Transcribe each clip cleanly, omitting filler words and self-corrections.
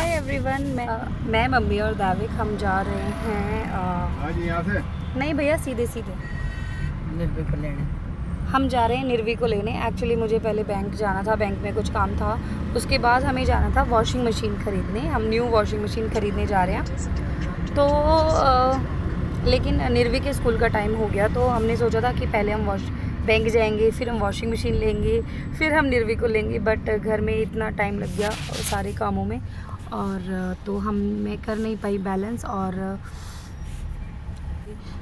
Hi everyone, मैं mummy और दाविक हम जा रहे हैं आज यहाँ से नहीं भैया, सीधे सीधे निर्भय को लेने। हम जा रहे हैं निर्वी को लेने। एक्चुअली मुझे पहले बैंक जाना था, बैंक में कुछ काम था। उसके बाद हमें जाना था वॉशिंग मशीन ख़रीदने। हम न्यू वॉशिंग मशीन ख़रीदने जा रहे हैं। तो लेकिन निर्वी के स्कूल का टाइम हो गया, तो हमने सोचा था कि पहले हम बैंक जाएंगे, फिर हम वॉशिंग मशीन लेंगे, फिर हम निर्वी को लेंगे। बट घर में इतना टाइम लग गया सारे कामों में, और तो मैं कर नहीं पाई बैलेंस, और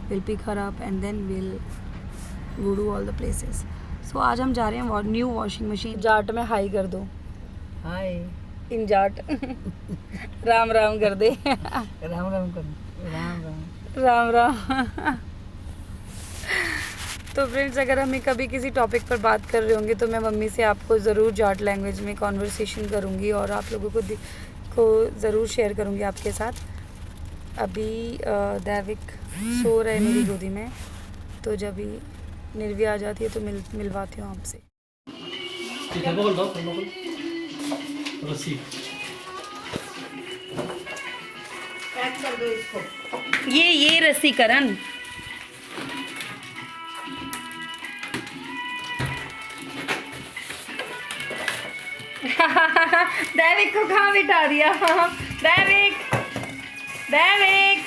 will pick her up and then will go to all the places. So आज हम जा रहे हैं न्यू वॉशिंग मशीन। जाट में हाई कर दो, हाय इन जाट राम राम कर दे राम राम कर राम राम राम राम। तो फ्रेंड्स, अगर हमें कभी किसी टॉपिक पर बात कर रहे होंगे तो मैं मम्मी से आपको ज़रूर जाट लैंग्वेज में कॉन्वर्सेशन करूँगी और आप लोगों को ज़रूर शेयर करूँगी आपके साथ। अभी दैविक सो रहे मेरी गोदी में, तो जब भी निर्वी आ जाती है तो मिलवाती हूँ आपसे। कर दो इसको। ये रसीकरण दैविक को कहाँ बिठा दिया? दैविक दैविक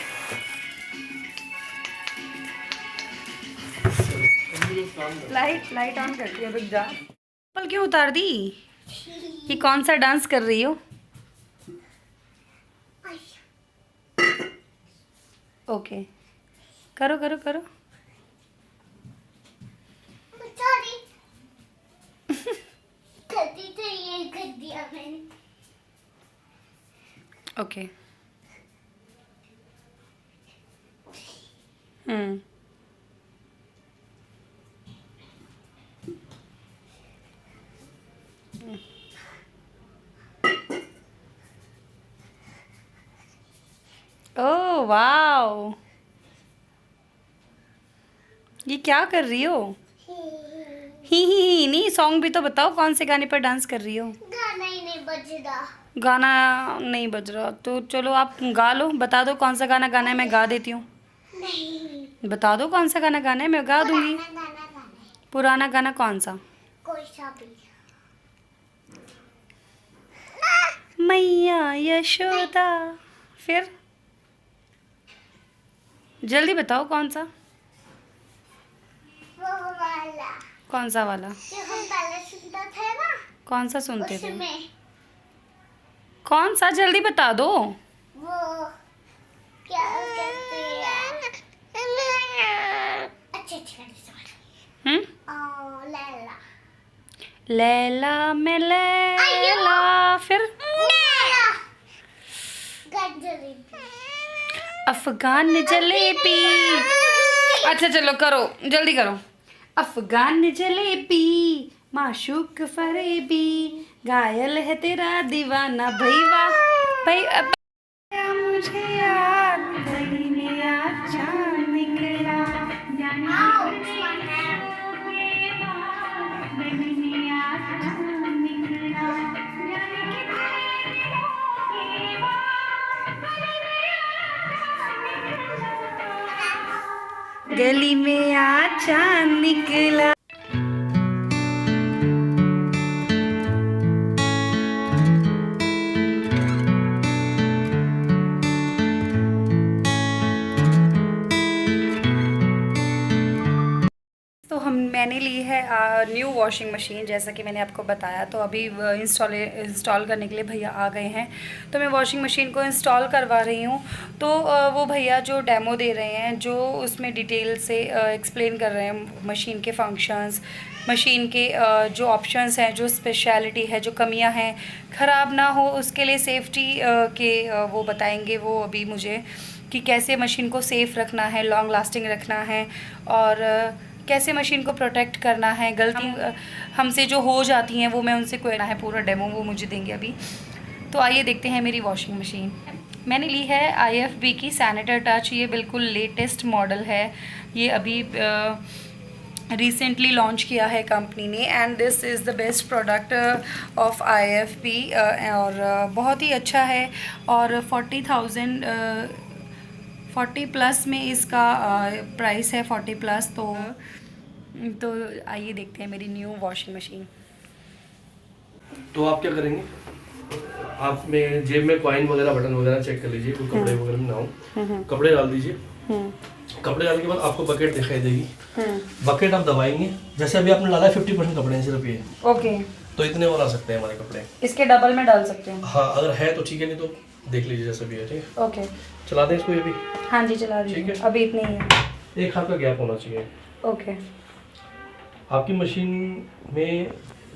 लाइट ऑन करती है, रुक जा। चप्पल क्यों उतार दी? ये कौन सा डांस कर रही हो? ओके, करो करो करो। गलती तो ये कर दिया मैंने। ओके। ओह वाओ, ये क्या कर रही हो? ही नहीं, सॉन्ग भी तो बताओ, कौन से गाने पर डांस कर रही हो? गाना ही नहीं बज रहा। गाना नहीं बज रहा तो चलो आप गा लो। बता दो कौन सा गाना गाना है, मैं गा देती हूँ। नहीं, बता दो कौन सा गाना गाना है, मैं गा दूंगी। गाना गाना है। पुराना गाना कौन सा? कोई सा भी। मैया यशोदा। फिर जल्दी बताओ कौन सा? वो वाला कौन सा वाला? जो हम पहले सुनते थे ना, कौन सा सुनते थे? उसमें कौन सा? जल्दी बता दो। वो क्या कहते हैं? अच्छे अच्छे गाने सुन। लैला। लैला में लैला। फिर गंजरी। अफगान जलेबी। अच्छा चलो करो, जल्दी करो। अफगान जलेबी, माशूक फरेबी, घायल है तेरा दीवाना भैया भाई। अब मुझे याद गली में आज चांद निकला। गली में आज चांद निकला। तो मैंने ली है न्यू वॉशिंग मशीन, जैसा कि मैंने आपको बताया। तो अभी इंस्टॉल करने के लिए भैया आ गए हैं, तो मैं वॉशिंग मशीन को इंस्टॉल करवा रही हूँ। तो वो भैया जो डेमो दे रहे हैं, जो उसमें डिटेल से एक्सप्लेन कर रहे हैं मशीन के फंक्शंस, मशीन के जो ऑप्शंस हैं, जो स्पेशलिटी है, जो कमियां हैं, ख़राब ना हो उसके लिए सेफ्टी के वो बताएंगे वो अभी मुझे, कि कैसे मशीन को सेफ़ रखना है, लॉन्ग लास्टिंग रखना है, और कैसे मशीन को प्रोटेक्ट करना है। गलती हमसे जो हो जाती हैं वो मैं उनसे कहना है, पूरा डेमो वो मुझे देंगे अभी। तो आइए देखते हैं मेरी वॉशिंग मशीन। मैंने ली है IFB की सैनिटर टच। ये बिल्कुल लेटेस्ट मॉडल है। ये अभी रिसेंटली लॉन्च किया है कंपनी ने, and this is the best product of IFB और बहुत ही अच्छा है। और 40 प्लस में इसका प्राइस है, 40 प्लस। तो आइए देखते हैं मेरी न्यू वॉशिंग मशीन। तो आप क्या करेंगे, आप में जेब में कॉइन वगैरह बटन वगैरह चेक कर लीजिए, कोई कपड़े वगैरह में ना हो। कपड़े डाल दीजिए। कपड़े डालने के बाद आपको बकेट दिखाई देगी। बकेट आप दबाएंगे, जैसे अभी आपने डाला है 50% कपड़े हैं सिर्फ ये, ओके। तो इतने और आ सकते हैं हमारे कपड़े। इसके डबल में डाल सकते हैं? हाँ, अगर है तो ठीक है, नहीं तो देख लीजिए जैसा भी है। ठीक है, ओके। चला दें इसको ये भी? हाँ जी, चला ठीक दीजिए। है। अभी इतने ही है। एक हाथ का गैप होना चाहिए। ओके। आपकी मशीन में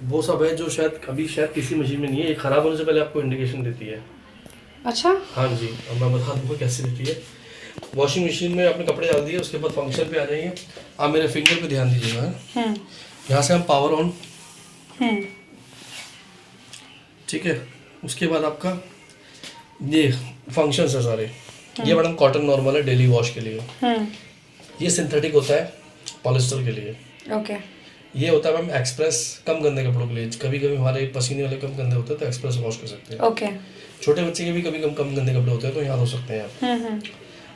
वो सब है जो शायद किसी मशीन में नहीं है। ये खराब होने से पहले आपको इंडिकेशन देती है। अच्छा। हाँ जी, अब मैं बता दूँगा कैसे देती है। वॉशिंग मशीन में आपने कपड़े डाल दिए, उसके बाद फंक्शन पे आ जाइए। आप मेरे फिंगर पे ध्यान दीजिएगा। यहाँ से हम पावर ऑन। ठीक है, उसके बाद आपका ये फंक्शन है सारे। ये मैडम कॉटन नॉर्मल है डेली वॉश के लिए। ये सिंथेटिक होता है पॉलिस्टर के लिए। ओके। ये होता है मैम एक्सप्रेस, कम गंदे कपड़ों के लिए। कभी कभी हमारे पसीने वाले कम गंदे होते हैं तो एक्सप्रेस वॉश कर सकते हैं। ओके। छोटे बच्चे के भी कभी कम गंदे कपड़े होते हैं तो यहाँ धो सकते हैं आप।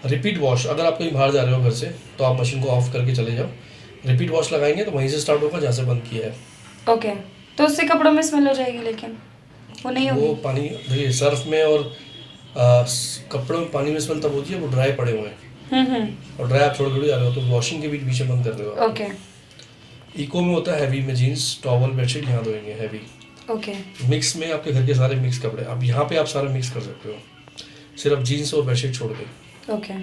रिपीट वॉश, अगर आप कहीं बाहर जा रहे हो घर से तो आप मशीन को ऑफ करके चले जाओ। रिपीट वॉश लगाएंगे तो वहीं से स्टार्ट होगा जहाँ से बंद किया है। ओके। तो उससे कपड़ों में स्मेल हो जाएगी, लेकिन वो नहीं होगी? वो पानी देखिए, सर्फ में और कपड़ों में पानी में स्मेल तब होती है वो ड्राई पड़े हुए हैं। और ड्राई आप छोड़ छोड़ जा रहे हो तो वॉशिंग के बीच बीच में बंद कर दो। ओके। इको में होता है हैवी में जीन्स टॉवल बेडशीट यहाँ धोएंगे हैवी। ओके। मिक्स में आपके घर के सारे मिक्स कपड़े, अब यहाँ पे आप सारे मिक्स कर सकते हो, सिर्फ जीन्स और बेडशीट छोड़ के। ओके।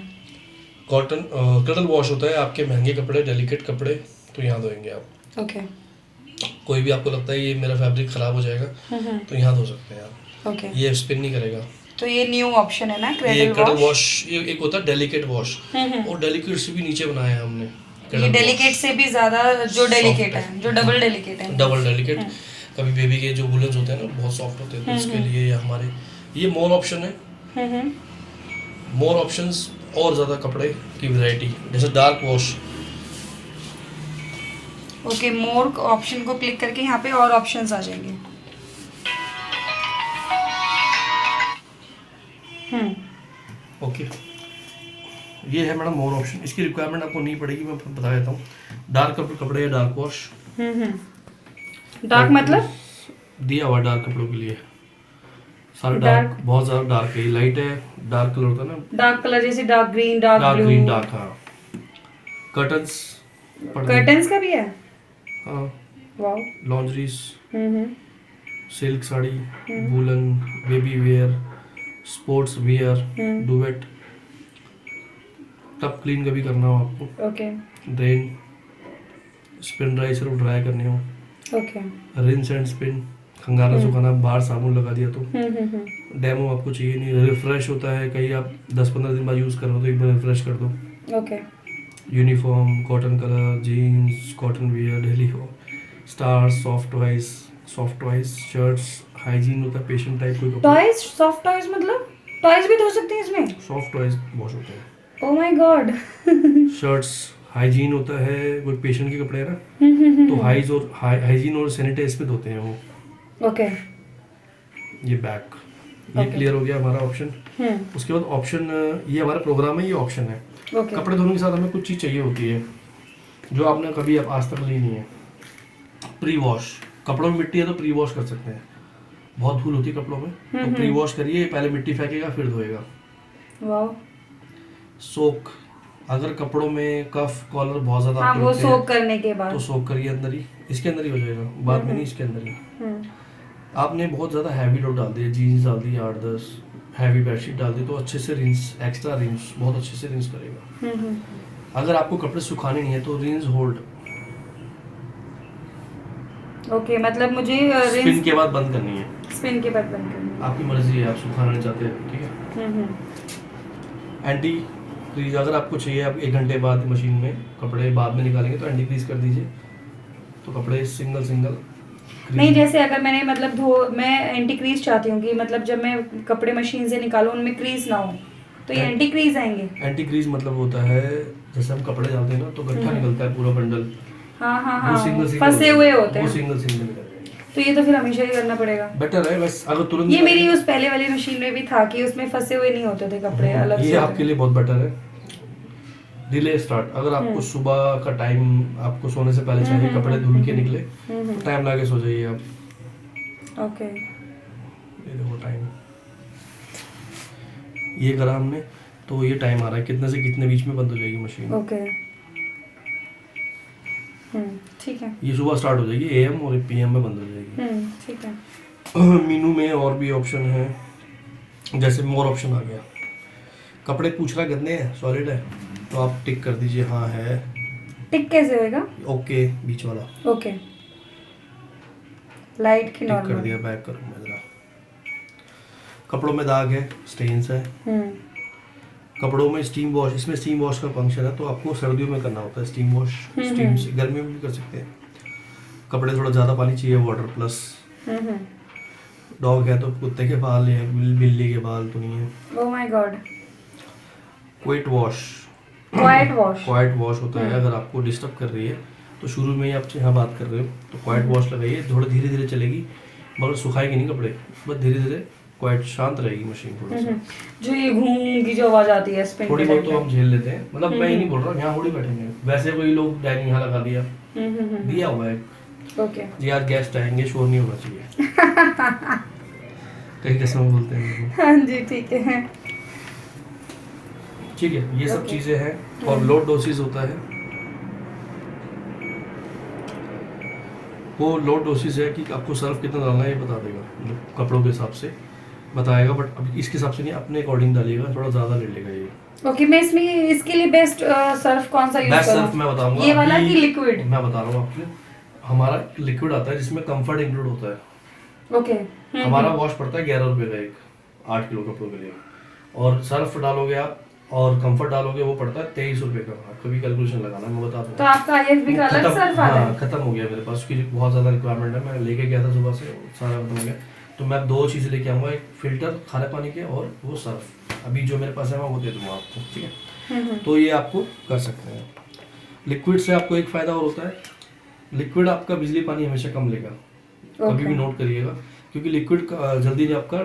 कॉटन क्रटल वॉश होता है आपके महंगे कपड़े, डेलिकेट कपड़े, तो यहाँ धोएंगे आप। ओके। कोई भी आपको लगता है ये मेरा फैब्रिक खराब हो जाएगा तो यहाँ धो सकते हैं आप। ओके। ये स्पिन नहीं करेगा। तो ये न्यू ऑप्शन है ना, ये क्रटल क्रैडल वॉश। ये एक होता है डेलिकेट वॉश, और डेलिकेट से भी नीचे बनाया है हमने। ये डेलिकेट से भी ज्यादा जो डेलिकेट है, जो डबल डेलिकेट है। Double delicate. कभी बेबी के जो वुलन्स होते हैं ना बहुत सॉफ्ट होते हैं तो उसके लिए हमारे ये मोर ऑप्शन है। मोर ऑप्शंस और ज़्यादा कपड़े की वैरायटी, जैसे डार्क वॉश। ओके, मोर ऑप्शन को क्लिक करके यहाँ पे और ऑप्शंस आ जाएंगे। ओके, ये है मैडम मोर ऑप्शन। इसकी रिक्वायरमेंट आपको नहीं पड़ेगी, मैं बता देता हूँ। डार्क कपड़े या डार्क वॉश। डार्क मतलब दिया हुआ डार्क कपड़ों के लिए सारे डार्क, बहुत ज़्यादा डार्क है। लाइट है, डार्क कलर होता है ना, डार्क कलर जैसे dark green, dark blue, dark. हाँ, कर्टन्स कर्टन्स का भी है। हाँ, wow. Lingeries, silk sari, woollen, baby wear, sports wear, duvet. Tub clean कभी करना हो आपको, ओके। ड्रेन, स्पिन ड्राई सिर्फ ड्राई करने हो, ओके। रिंस एंड स्पिन, खंगाला सुखाना, बाहर साबुन लगा दिया तो। डेमो आपको चाहिए नहीं। रिफ्रेश होता है, कहीं आप 10-15 दिन बाद यूज़ करो तो एक बार रिफ्रेश कर दो। Okay. Uniform, cotton colour, jeans, cotton wear, daily हो, stars, soft toys, shirts, hygiene होता है पेशेंट टाइप कोई कपड़े। टॉयज, सॉफ्ट टॉयज मतलब टॉयज भी धो सकते हैं इसमें? सॉफ्ट टॉयज वॉश होते हैं। Oh my God. Shirts, hygiene होता है, कोई पेशेंट के कपड़े है ना तो हाइजीन और सैनिटाइज पे धोते हैं वो। ओके। ये बैक, ये क्लियर हो गया हमारा ऑप्शन। उसके बाद ऑप्शन, ये हमारा प्रोग्राम है, ये ऑप्शन है। कपड़े धोने के साथ हमें कुछ चीज़ चाहिए होती है जो आपने कभी आज तक ली नहीं है। प्री वॉश, कपड़ों में मिट्टी है तो प्री वॉश कर सकते हैं। बहुत धूल होती है कपड़ों में तो प्री वॉश करिए, पहले मिट्टी फेंकेगा फिर धोएगा। वाओ। सोक, अगर कपड़ों में कफ कॉलर बहुत ज्यादा हाँ, वो सोक करने के बाद तो सोक करिए अंदर ही, इसके अंदर ही हो जाएगा, बाद में नहीं, इसके अंदर ही। आपने बहुत ज़्यादा हैवी लोड डाल दिया, जीन्स डाल दी 8-10, हैवी बेडशीट डाल दी तो अच्छे से रिंस, एक्स्ट्रा रिंस बहुत अच्छे से रिंस करेगा। अगर आपको कपड़े सुखाने नहीं है तो रिंस होल्ड, ओके, मतलब मुझे स्पिन के बाद बंद करनी है। स्पिन के बाद बंद करनी है, आपकी मर्जी है, आप सुखाना नहीं चाहते हैं, ठीक है। एंटी क्रीज, अगर आपको चाहिए आप 1 घंटे बाद मशीन में कपड़े बाद में निकालेंगे तो एंटी क्रीज कर दीजिए तो कपड़े सिंगल नहीं, जैसे अगर मैंने मतलब मैं एंटी क्रीज चाहती हूँ कि मतलब जब मैं कपड़े मशीन से निकालूं उनमें क्रीज ना हो तो ये एंटी क्रीज आएंगे। एंटी क्रीज मतलब होता है जैसे हम कपड़े डालते हैं ना तो गट्ठा निकलता है पूरा बंडल, हाँ हाँ वो हाँ सिंगल फंसे हुए होते वो हैं। सिंगल सिंगल कर देंगे। तो ये तो फिर हमेशा ही करना पड़ेगा। बेटर है बस, अगर तुरंत ये मेरी उस पहले वाली मशीन में भी था कि उसमें फंसे हुए नहीं होते थे कपड़े, अलग ये से आपके लिए बहुत बेटर है। डिले स्टार्ट, अगर आपको सुबह का टाइम आपको सोने से पहले चाहिए कपड़े धुल के निकले तो टाइम लगा के सो जाइए आप। ओके ये देखो टाइम, ये करा हमने तो ये टाइम आ रहा है कितने से कितने बीच में बंद हो जाएगी मशीन। ओके ठीक है। ये सुबह स्टार्ट हो जाएगी AM और PM में बंद हो जाएगी। ठीक है। मीनू में और भी ऑप्शन है, जैसे मोर ऑप्शन आ गया। कपड़े पूछ रहा गंदे हैं सॉलिड है तो आप टिक कर दीजिए हाँ है। टिक कैसे होएगा? ओके बीच वाला ओके लाइट की टिक कर नॉर्मल। दिया। बैक करो मैं जरा। कपड़ों में दाग है, स्टेन्स है, कपड़ों में स्टीम वॉश, इसमें स्टीम वॉश का फंक्शन है तो आपको सर्दियों में करना होता है स्टीम वॉश। स्टीम से गर्मियों में भी कर सकते हैं। कपड़े थोड़ा ज़्यादा पानी चाहिए, वाटर प्लस। डॉग है तो कुत्ते के बाल है, बिल्ली के बाल तो नहीं है। Oh my God. Quite wash, quite wash. Quite wash होता है अगर आपको डिस्टर्ब कर रही है तो शुरू में ही आप यहाँ बात कर रहे हो तो क्वाइट वॉश लगाइए। थोड़ा धीरे धीरे चलेगी मगर सुखाएगी नहीं कपड़े, बस धीरे धीरे क्वाइट शांत रहेगी मशीन थोड़ा सा। जो ये घूम की जो आवाज आती है स्पिन थोड़ी बहुत तो हम झेल लेते हैं, मतलब मैं ये नहीं बोल रहा यहाँ थोड़ी बैठेंगे, वैसे कोई लोग डाइनिंग यहाँ लगा दिया दिया हुआ है। ओके जी आज गेस्ट आएंगे, शोर नहीं होना चाहिए। कहीं कसम बोलते हैं। हाँ जी ठीक है। ठीक है ये सब चीजें हैं। और लोड डोसेज होता है, वो लोड डोसेज है कि आपको सर्फ कितना डालना है ये बता देगा, मतलब कपड़ों के हिसाब से बताएगा, बट अब इसके हिसाब से नहीं, अपने अकॉर्डिंग डालिएगा, थोड़ा ज़्यादा ले लेगा ये। ओके मैं इसमें इसके लिए बेस्ट सर्फ कौन सा यूज बेस्ट करूं? सर्फ मैं बताऊंगा ये वाला अभी, कि लिक्विड? मैं बता रहा हूँ आपको। हमारा लिक्विड आता है जिसमें कंफर्ट इंक्लूड होता है। ओके हमारा वॉश पड़ता है 11 रुपये का एक, 8 किलो कपड़ों के लिए। और सर्फ डालोगे आप और कंफर्ट डालोगे वो पड़ता है 23 रुपये का। आपको भी कैलकुलेशन लगाना है, मैं बता दूंगा। तो आपका IFB का अलग सर्फ आता है? खत्म हो गया मेरे पास, उसकी बहुत ज़्यादा रिक्वायरमेंट है, मैं लेके गया था सुबह से, सारा खत्म हो गया। तो मैं 2 चीज़ें लेके आऊँगा, एक फिल्टर खारे पानी के और वो सर्फ। अभी जो मेरे पास है मैं वो दे दूँगा आपको, ठीक है? तो ये आपको कर सकते हैं। लिक्विड से आपको एक फ़ायदा और होता है, लिक्विड आपका बिजली पानी हमेशा कम लेगा, कभी भी नोट करिएगा, क्योंकि लिक्विड जल्दी आपका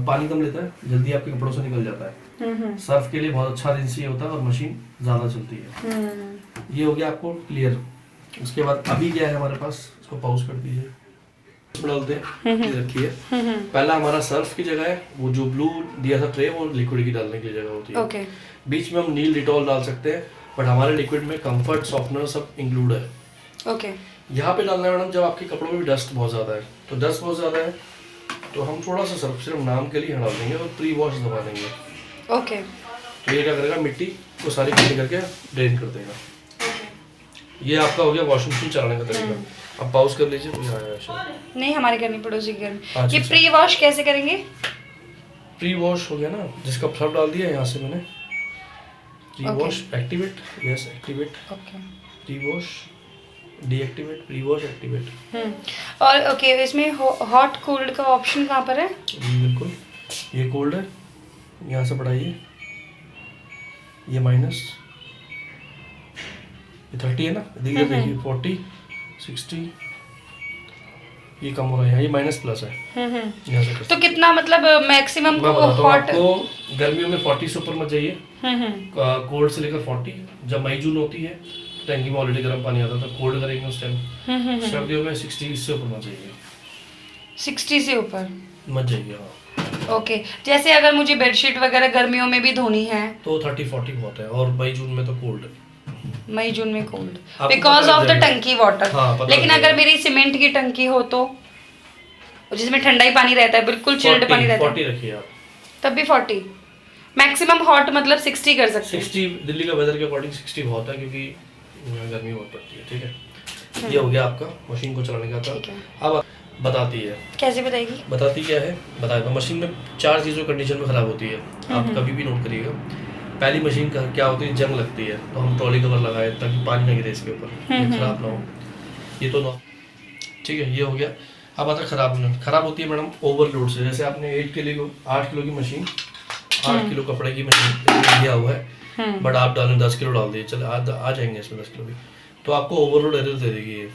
पानी कम लेता है, जल्दी आपके कपड़ों से निकल जाता है। सर्फ के लिए बहुत अच्छा एजेंसी होता है और मशीन ज़्यादा चलती है। ये हो गया आपको क्लियर। उसके बाद अभी क्या है हमारे पास, इसको पॉज कर दीजिए, इसमें डालते हैं, ये रखिए। पहला हमारा सर्फ की जगह है, वो जो ब्लू दिया था ट्रे वो लिक्विड की डालने की जगह होती है। ओके बीच में हम नील डिटॉल डाल सकते हैं, बट हमारे लिक्विड में कंफर्ट सॉफ्टनर सब इंक्लूड है। ओके यहाँ पे डालना है मैडम जब आपके कपड़ों में भी डस्ट बहुत ज़्यादा है, तो डस्ट बहुत ज़्यादा है तो हम थोड़ा सा सर्फ सिर्फ नाम के लिए हटा देंगे और प्री वॉश दबा देंगे। ओके तो ये क्या करेगा, मिट्टी को सारी इकट्ठी करके ड्रेन कर देगा। ये आपका हो गया वॉशिंग मशीन चलाने का तरीका। अब पॉज कर लीजिए, कोई आया शायद। नहीं हमारे घर में पड़ोसी के घर में। अच्छा, ये प्री वॉश कैसे करेंगे? प्री वॉश हो गया ना, जिसका सर्फ डाल दिया यहाँ से मैंने। Pre wash activate, yes activate, okay pre wash deactivate, pre wash activate. और ओके इसमें हॉट कोल्ड का ऑप्शन कहाँ पर है? जी बिल्कुल, ये कोल्ड है, यहाँ से बढ़ाइए, ये माइनस, ये 30 है ना, देखिए 40 60, ये कम हो रहा है यहाँ, ये माइनस प्लस है। यहाँ से कर तो कितना मतलब मैक्सिमम मैं बताता हूँ हॉट? आपको, गर्मियों में 40 से ऊपर मत जाइए, कोल्ड से लेकर 40। जब मई जून होती है टैंकी में ऑलरेडी गर्म पानी आता था, कोल्ड करेंगे उस टाइम। सर्दियों में 60 से ऊपर मत जाइए, 60 से ऊपर मत जाइए। हाँ ओके जैसे अगर मुझे बेडशीट वगैरह गर्मियों में भी धोनी है तो 30-40 बहुत है, और मई जून में तो कोल्ड, मई जून में कोल्ड आपको बिकॉज पता ऑफ द लग जाएगा। टंकी वाटर। हाँ, पता लेकिन लग अगर जाएगा। मेरी सीमेंट की टंकी हो तो जिसमें ठंडा ही पानी रहता है, बिल्कुल चिल्ड पानी रहता है, 40 रखिए आप। तब भी 40। मैक्सिमम हॉट मतलब 60 कर सकते हैं। 60 दिल्ली का वेदर के अकॉर्डिंग 60 बहुत है, क्योंकि गर्मी बहुत पड़ती है। ठीक है, ये हो गया आपका मशीन को चलाने का ठीक है। था। अब बताती है, कैसे बताएगी? बताती क्या है बता दो। मशीन में 4 चीज़ों कंडीशन में ख़राब होती है, आप कभी भी नोट करिएगा। पहली मशीन का क्या होती है, जंग लगती है, तो हम ट्रॉली कवर लगाए ताकि पानी ना गिरे इसके ऊपर, ये खराब ना हो। ये तो ना, ठीक है, ये हो गया। अब आता खराब होती है मैडम ओवरलोड से। जैसे आपने 8 किलो की मशीन, 8 किलो कपड़े की मशीन लिया हुआ है, बट आप डालें 10 किलो डाल दिए, चले आ जाएंगे इसमें 10 किलो भी। तो आपको ओवरलोड एरर दे देगी ये।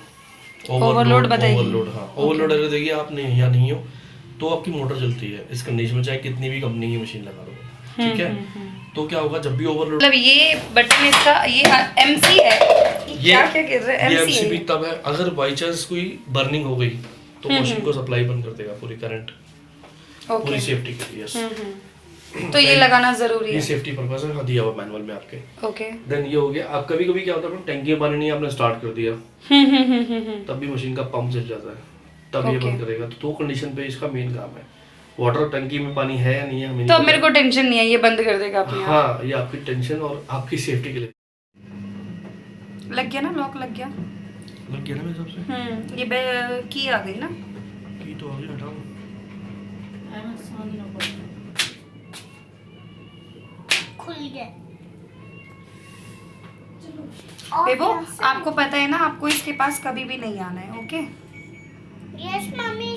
Overload बताएगी? ओवरलोड, हाँ ओवरलोड एरर देगी। आप नहीं या नहीं हो तो आपकी मोटर जलती है इस कंडीशन में, चाहे कितनी भी कंपनी की मशीन लगा लो, ठीक है। तो क्या होगा जब भी ओवरलोड, मतलब ये बटन इसका ये MC है, ये क्या क्या कह रहे हैं, ये MC है MCB ये। तब है अगर बाई चांस कोई बर्निंग हो गई तो मशीन को सप्लाई बंद कर देगा पूरी करंट, ओके पूरी सेफ्टी के लिए। तो ये लगाना जरूरी ये है। सेफ्टी पर्पस है, हाँ दिया हुआ मैनुअल में आपके। ओके देन ये हो गया। अब कभी कभी क्या होता है टैंकी में पानी नहीं है, आपने स्टार्ट कर दिया तब भी मशीन का पंप जल जाता है, तब ये Okay. बंद करेगा। तो दो कंडीशन पे इसका मेन काम है। वाटर टंकी में पानी है या नहीं है हमें तो अब नहीं मेरे पता। को टेंशन नहीं है, ये बंद कर देगा अपने आप। हाँ ये आपकी टेंशन और आपकी सेफ्टी के लिए लग गया ना, लॉक लग गया। लग गया ना मेरे हिसाब से। ये की आ गई ना। की तो आगे हटाओ। खुल गया। बेबो आपको पता है ना, आपको इसके पास कभी भी नहीं आना है, ओके। Yes mummy.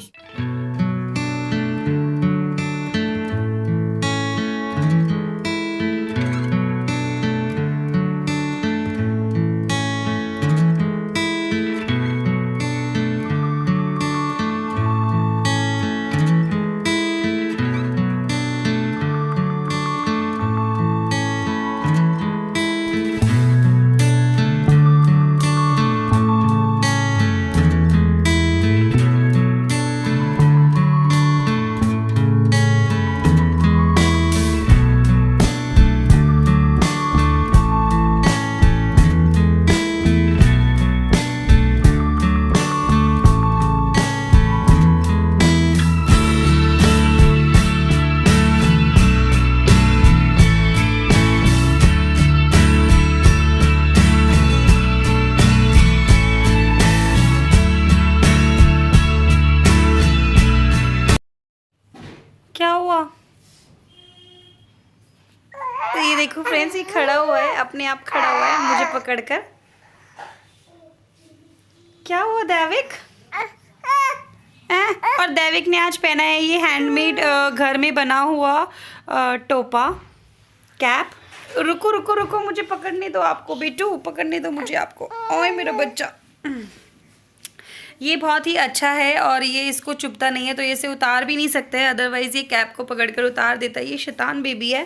क्या हुआ? तो ये देखो फ्रेंड्स, ये खड़ा हुआ है, अपने आप खड़ा हुआ है मुझे पकड़कर। क्या हुआ दैविक? और दैविक ने आज पहना है ये हैंडमेड घर में बना हुआ टोपा कैप। रुको रुको रुको, मुझे पकड़ने दो आपको बेटू, पकड़ने दो मुझे आपको। ओए मेरा बच्चा, ये बहुत ही अच्छा है और ये इसको चुभता नहीं है, तो ये इसे उतार भी नहीं सकते हैं, अदरवाइज़ ये कैप को पकड़कर उतार देता है। ये शैतान बेबी है।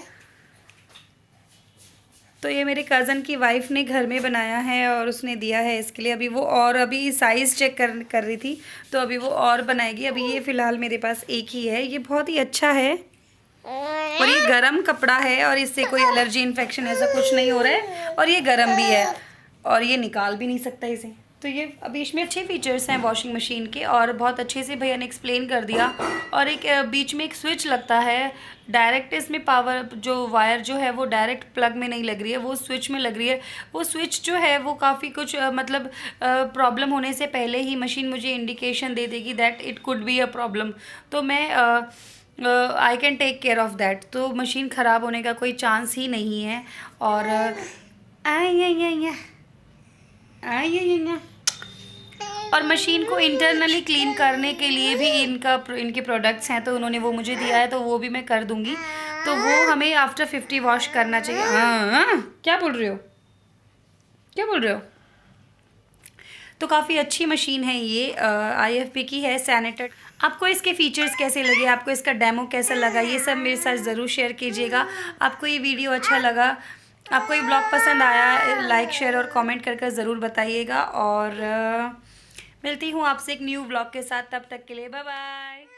तो ये मेरे कज़न की वाइफ ने घर में बनाया है और उसने दिया है इसके लिए। अभी वो और अभी साइज़ चेक कर रही थी, तो अभी वो और बनाएगी। अभी ये फ़िलहाल मेरे पास एक ही है। ये बहुत ही अच्छा है और ये गरम कपड़ा है और इससे कोई एलर्जी इन्फेक्शन ऐसा कुछ नहीं हो रहा है, और ये गरम भी है और ये निकाल भी नहीं सकता इसे। तो ये अभी इसमें अच्छे फीचर्स हैं वॉशिंग मशीन के, और बहुत अच्छे से भैया ने एक्सप्लेन कर दिया। और एक बीच में एक स्विच लगता है डायरेक्ट, इसमें पावर जो वायर जो है वो डायरेक्ट प्लग में नहीं लग रही है, वो स्विच में लग रही है। वो स्विच जो है वो काफ़ी कुछ मतलब प्रॉब्लम होने से पहले ही मशीन मुझे इंडिकेशन दे देगी that it could be a problem. तो मैं I can take care of that. तो मशीन ख़राब होने का कोई चांस ही नहीं है। और और मशीन को इंटरनली क्लीन करने के लिए भी इनके प्रोडक्ट्स हैं, तो उन्होंने वो मुझे दिया है, तो वो भी मैं कर दूंगी। तो वो हमें आफ्टर 50 वॉश करना चाहिए। हाँ, क्या बोल रहे हो, क्या बोल रहे हो? तो काफ़ी अच्छी मशीन है ये, IFP की है, सैनेटर। आपको इसके फीचर्स कैसे लगे, आपको इसका डेमो कैसा लगा, ये सब मेरे साथ ज़रूर शेयर कीजिएगा। आपको ये वीडियो अच्छा लगा, आपको ये ब्लॉग पसंद आया, लाइक शेयर और कमेंट करके ज़रूर बताइएगा। और मिलती हूँ आपसे एक न्यू ब्लॉग के साथ, तब तक के लिए बाय बाय।